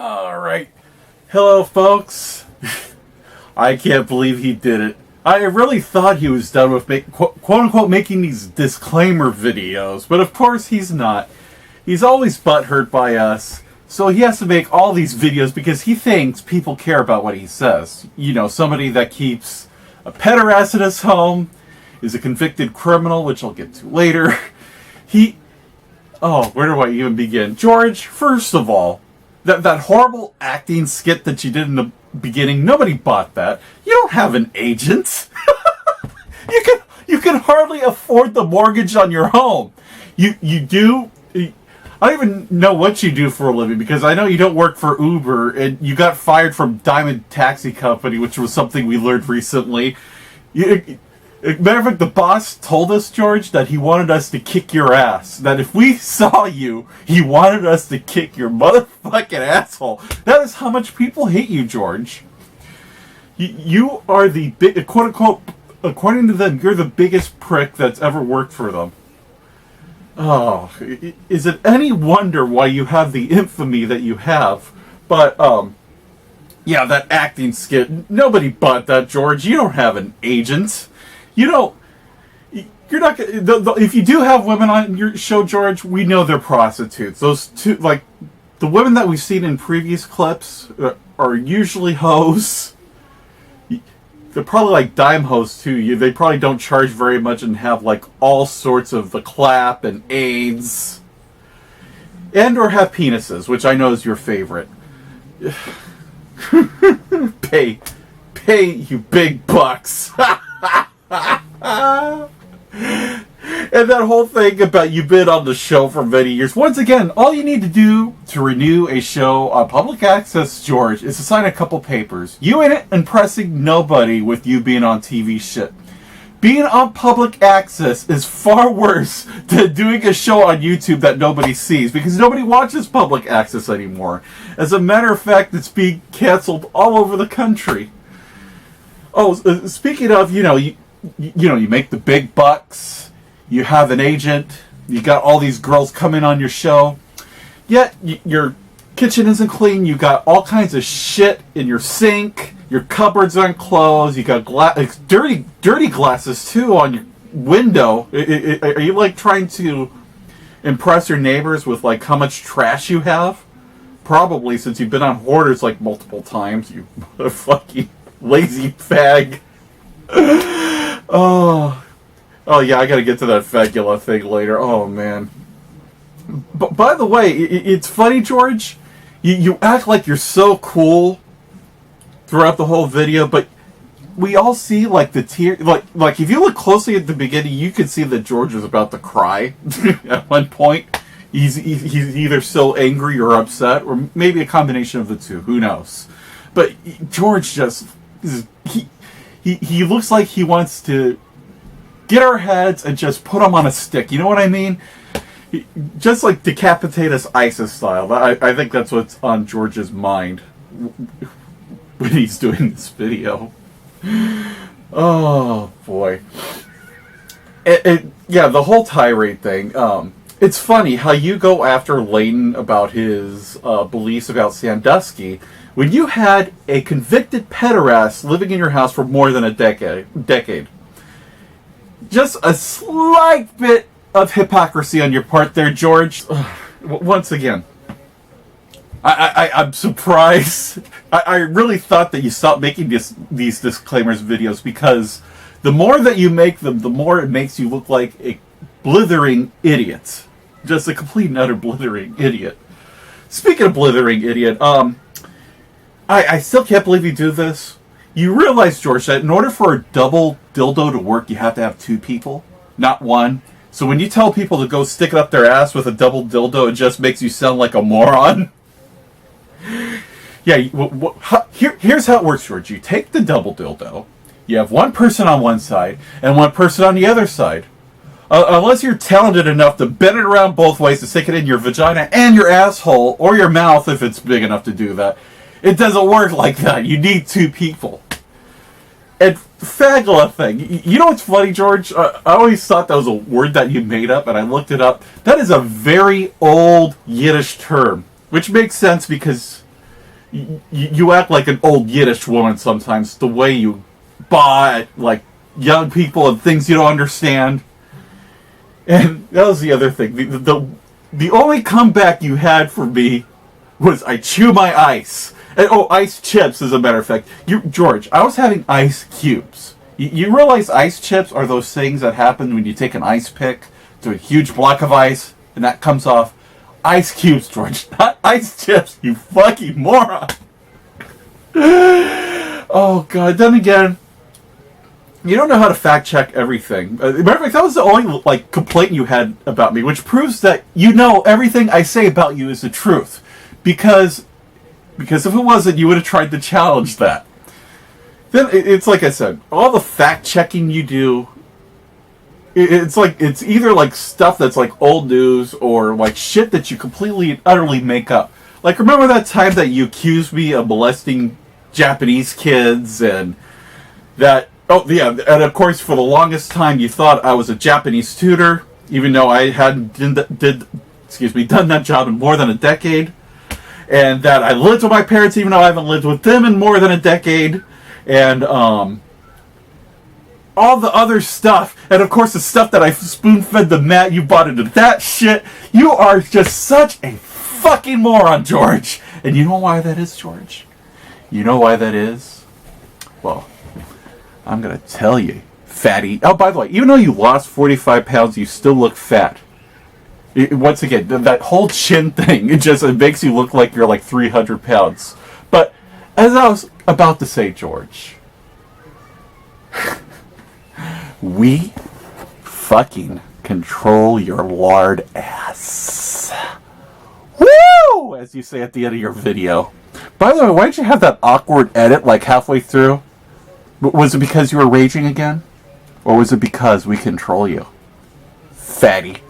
Alright. Hello, folks. I can't believe he did it. I really thought he was done with quote-unquote making these disclaimer videos, but of course he's not. He's always butthurt by us, so he has to make all these videos because he thinks people care about what he says. You know, somebody that keeps a pederast in his home, is a convicted criminal, which I'll get to later. Where do I even begin? George, first of all, that horrible acting skit that you did in the beginning, nobody bought that. You don't have an agent. You can hardly afford the mortgage on your home. You do. I don't even know what you do for a living, because I know you don't work for Uber, and you got fired from Diamond Taxi Company, which was something we learned recently. Matter of fact, the boss told us, George, that he wanted us to kick your ass. That if we saw you, he wanted us to kick your motherfucking asshole. That is how much people hate you, George. You are the big, quote-unquote, according to them, you're the biggest prick that's ever worked for them. Oh, is it any wonder why you have the infamy that you have? But, yeah, that acting skit, nobody bought that, George. You don't have an agent. You're not gonna, if you do have women on your show, George, we know they're prostitutes. Those two, like, the women that we've seen in previous clips are usually hoes. They're probably like dime hoes too. They probably don't charge very much and have like all sorts of the clap and AIDS. And or have penises, which I know is your favorite. Pay you big bucks. And that whole thing about you've been on the show for many years. Once again, all you need to do to renew a show on public access, George, is to sign a couple papers. You ain't impressing nobody with you being on TV shit. Being on public access is far worse than doing a show on YouTube that nobody sees, because nobody watches public access anymore. As a matter of fact, it's being canceled all over the country. Oh, speaking of, you make the big bucks, you have an agent, you got all these girls coming on your show, yet your kitchen isn't clean, you got all kinds of shit in your sink, your cupboards aren't closed, you got dirty glasses too on your window. Are you like trying to impress your neighbors with like how much trash you have? Probably, since you've been on Hoarders like multiple times, you fucking lazy fag. Oh yeah, I gotta get to that fagula thing later. Oh man. But by the way, it's funny, George. You act like you're so cool throughout the whole video, but we all see like the tear. Like if you look closely at the beginning, you can see that George was about to cry at one point. He's either so angry or upset, or maybe a combination of the two. Who knows? But George just he looks like he wants to get our heads and just put them on a stick. You know what I mean? Just like decapitate us ISIS style. I think that's what's on George's mind when he's doing this video. Oh, boy. Yeah, the whole tirade thing. It's funny how you go after Layton about his beliefs about Sandusky when you had a convicted pederast living in your house for more than a decade. Just a slight bit of hypocrisy on your part there, George. Once again, I'm surprised. I really thought that you stopped making these disclaimers videos, because the more that you make them, the more it makes you look like a blithering idiot. Just a complete and utter blithering idiot. Speaking of blithering idiot, I still can't believe you do this. You realize, George, that in order for a double dildo to work, you have to have two people, not one. So when you tell people to go stick it up their ass with a double dildo, it just makes you sound like a moron. Yeah, here's how it works, George. You take the double dildo, you have one person on one side and one person on the other side. Unless you're talented enough to bend it around both ways to stick it in your vagina and your asshole, or your mouth if it's big enough to do that. It doesn't work like that. You need two people. And fagula thing. You know what's funny, George? I always thought that was a word that you made up, and I looked it up. That is a very old Yiddish term, which makes sense because you act like an old Yiddish woman sometimes. The way you buy like young people and things you don't understand. And that was the other thing. The only comeback you had for me was I chew my ice. And, ice chips, as a matter of fact. George, I was having ice cubes. You realize ice chips are those things that happen when you take an ice pick to a huge block of ice, and that comes off. Ice cubes, George, not ice chips, you fucking moron. Oh, God. Then again, you don't know how to fact check everything. Matter of fact, that was the only complaint you had about me, which proves that you know everything I say about you is the truth. Because if it wasn't, you would have tried to challenge that. Then it's like I said, all the fact checking you do, it's either stuff that's old news or shit that you completely and utterly make up. Remember that time that you accused me of molesting Japanese kids and that? Oh yeah, and of course for the longest time you thought I was a Japanese tutor, even though I hadn't done that job in more than a decade. And that I lived with my parents even though I haven't lived with them in more than a decade. And all the other stuff. And of course the stuff that I spoon-fed the Matt, you bought into that shit. You are just such a fucking moron, George. And you know why that is, George? You know why that is? Well, I'm gonna tell you, fatty. Oh, by the way, even though you lost 45 pounds, you still look fat. Once again, that whole chin thing, it makes you look like you're 300 pounds. But, as I was about to say, George, we fucking control your lard ass. Woo! As you say at the end of your video. By the way, why did you have that awkward edit halfway through? Was it because you were raging again? Or was it because we control you? Fatty.